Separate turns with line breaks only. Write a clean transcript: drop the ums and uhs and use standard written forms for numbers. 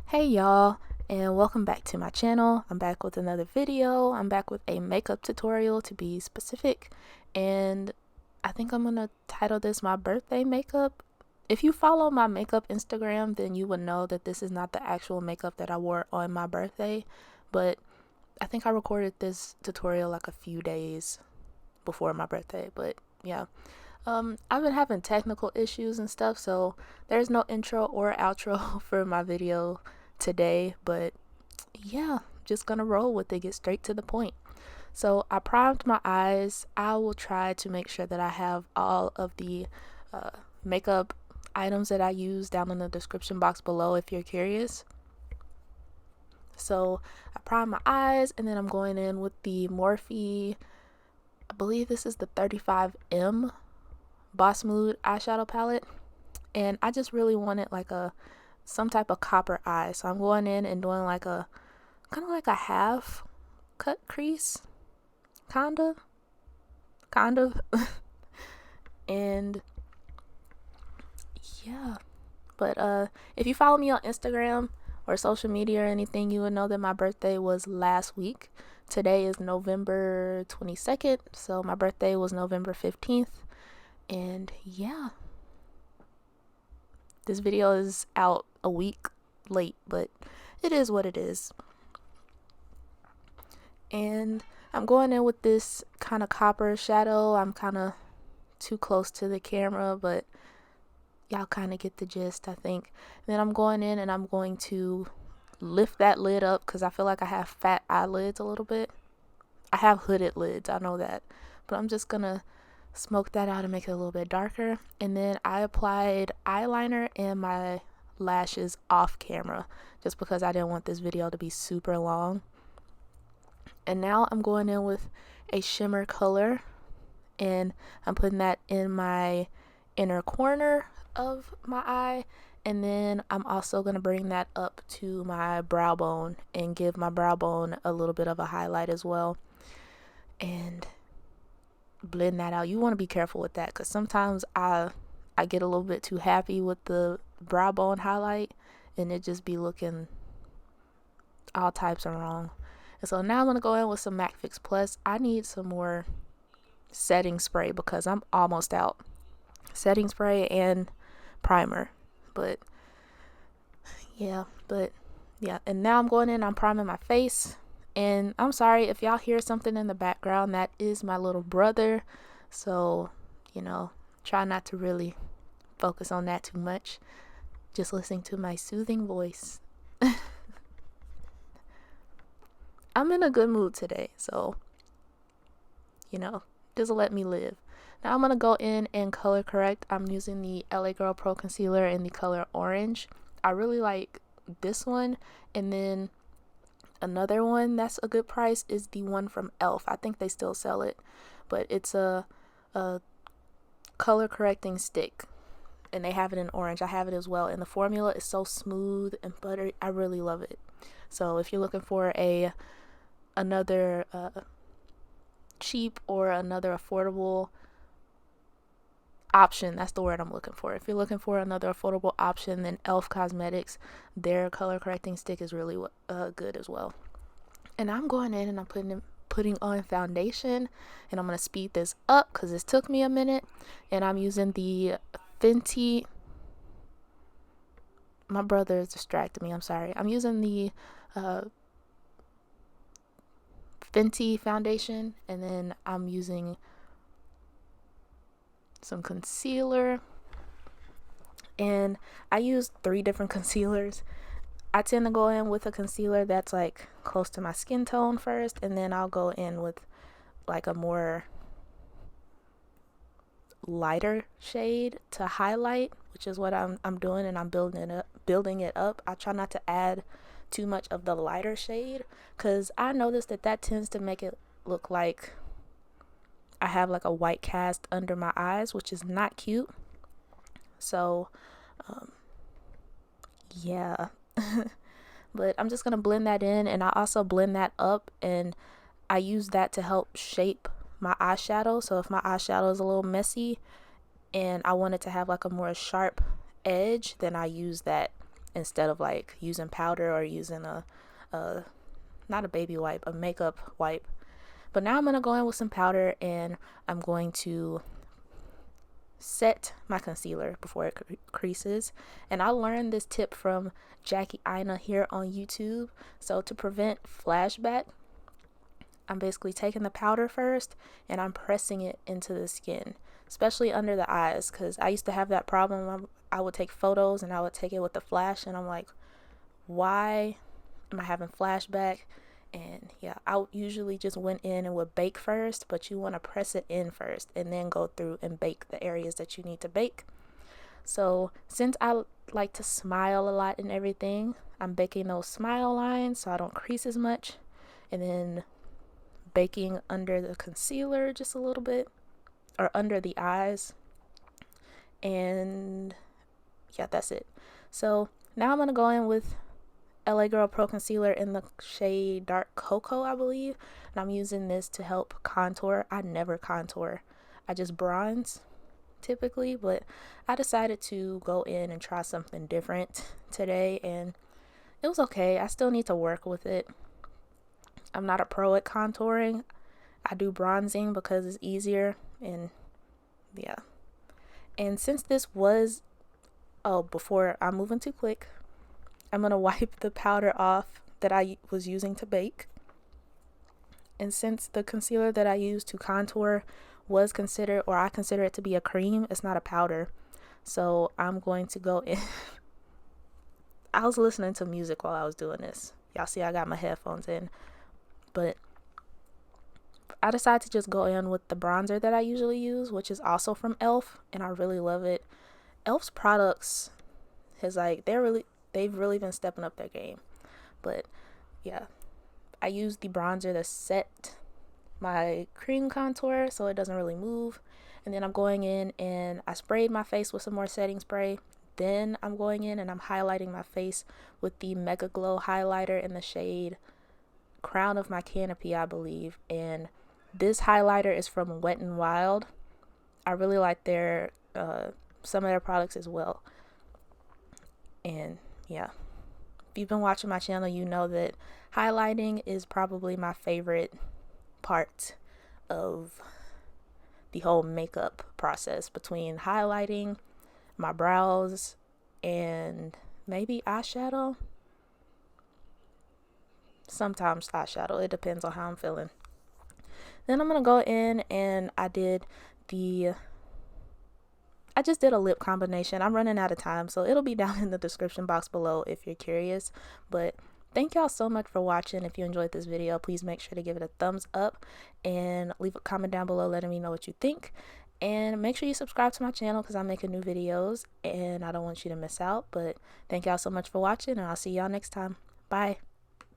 Hey y'all, and welcome back to my channel. I'm back with another video. I'm back with a makeup tutorial to be specific, and I think I'm gonna title this my birthday makeup. If you follow my makeup Instagram, then you would know that this is not the actual makeup that I wore on my birthday, but I think I recorded this tutorial like a few days before my birthday, but yeah. I've been having technical issues and stuff, so there's no intro or outro for my video today, but yeah, just gonna roll with it, get straight to the point. So I primed my eyes. I will try to make sure that I have all of the makeup items that I use down in the description box below if you're curious. So I primed my eyes, and then I'm going in with the Morphe, I believe this is the 35M Boss Mood eyeshadow palette, and I just really wanted like some type of copper eye, so I'm going in and doing like a kind of like a half cut crease, kind of and yeah. But if you follow me on Instagram or social media or anything, you would know that my birthday was last week. Today is November 22nd, so my birthday was November 15th. And yeah, this video is out a week late, but it is what it is. And I'm going in with this kind of copper shadow. I'm kind of too close to the camera, but y'all kind of get the gist, I think. And then I'm going in and I'm going to lift that lid up because I feel like I have fat eyelids a little bit. I have hooded lids, I know that, but I'm just gonna smoke that out and make it a little bit darker. And then I applied eyeliner and my lashes off camera just because I didn't want this video to be super long. And now I'm going in with a shimmer color, and I'm putting that in my inner corner of my eye, and then I'm also going to bring that up to my brow bone and give my brow bone a little bit of a highlight as well, and blend that out. You want to be careful with that because sometimes I get a little bit too happy with the brow bone highlight and it just be looking all types of wrong. And so now I'm going to go in with some MAC Fix Plus. I need some more setting spray because I'm almost out. Setting spray and primer. But yeah. And now I'm going in, I'm priming my face. And I'm sorry if y'all hear something in the background. That is my little brother. So, try not to really focus on that too much. Just listening to my soothing voice. I'm in a good mood today. So, just let me live. Now I'm going to go in and color correct. I'm using the LA Girl Pro Concealer in the color Orange. I really like this one. And then another one that's a good price is the one from e.l.f. I think they still sell it, but it's a color correcting stick, and they have it in orange. I have it as well, and the formula is so smooth and buttery. I really love it. So if you're looking for another cheap or another affordable option, that's the word I'm looking for. If you're looking for another affordable option, then e.l.f. Cosmetics, their color correcting stick is really good as well. And I'm going in and I'm putting on foundation, and I'm going to speed this up because this took me a minute. And I'm using the Fenty, my brother is distracting me, I'm sorry. I'm using the Fenty foundation, and then I'm using some concealer, and I use 3 different concealers. I tend to go in with a concealer that's like close to my skin tone first, and then I'll go in with like a more lighter shade to highlight, which is what I'm doing, and I'm building it up. I try not to add too much of the lighter shade because I noticed that tends to make it look like I have like a white cast under my eyes, which is not cute. So yeah. But I'm just gonna blend that in, and I also blend that up, and I use that to help shape my eyeshadow. So if my eyeshadow is a little messy and I want it to have like a more sharp edge, then I use that instead of like using powder or using a not a baby wipe, a makeup wipe. But now I'm going to go in with some powder, and I'm going to set my concealer before it creases. And I learned this tip from Jackie Ina here on YouTube. So to prevent flashback, I'm basically taking the powder first and I'm pressing it into the skin, especially under the eyes, because I used to have that problem. I would take photos and I would take it with the flash, and I'm like, why am I having flashback? And yeah, I usually just went in and would bake first, but you want to press it in first and then go through and bake the areas that you need to bake. So since I like to smile a lot and everything, I'm baking those smile lines so I don't crease as much, and then baking under the concealer just a little bit, or under the eyes. And yeah, that's it. So now I'm going to go in with LA Girl Pro Concealer in the shade Dark Cocoa, I believe. And I'm using this to help contour. I never contour. I just bronze typically, but I decided to go in and try something different today, and it was okay. I still need to work with it. I'm not a pro at contouring. I do bronzing because it's easier, and yeah. And since this was, before I'm moving too quick, I'm going to wipe the powder off that I was using to bake. And since the concealer that I used to contour was considered, or I consider it to be a cream, it's not a powder. So I'm going to go in. I was listening to music while I was doing this. Y'all see I got my headphones in. But I decided to just go in with the bronzer that I usually use, which is also from e.l.f. and I really love it. e.l.f.'s products they've really been stepping up their game. But yeah, I use the bronzer to set my cream contour so it doesn't really move. And then I'm going in and I sprayed my face with some more setting spray. Then I'm going in and I'm highlighting my face with the Mega Glow highlighter in the shade Crown of My Canopy, I believe. And this highlighter is from Wet n Wild. I really like their some of their products as well. And yeah, if you've been watching my channel, you know that highlighting is probably my favorite part of the whole makeup process, between highlighting, my brows, and maybe eyeshadow. Sometimes eyeshadow, it depends on how I'm feeling. Then I'm gonna go in and I just did a lip combination. I'm running out of time, so it'll be down in the description box below if you're curious. But thank y'all so much for watching. If you enjoyed this video, please make sure to give it a thumbs up and leave a comment down below letting me know what you think. And make sure you subscribe to my channel because I'm making new videos and I don't want you to miss out. But thank y'all so much for watching, and I'll see y'all next time. Bye.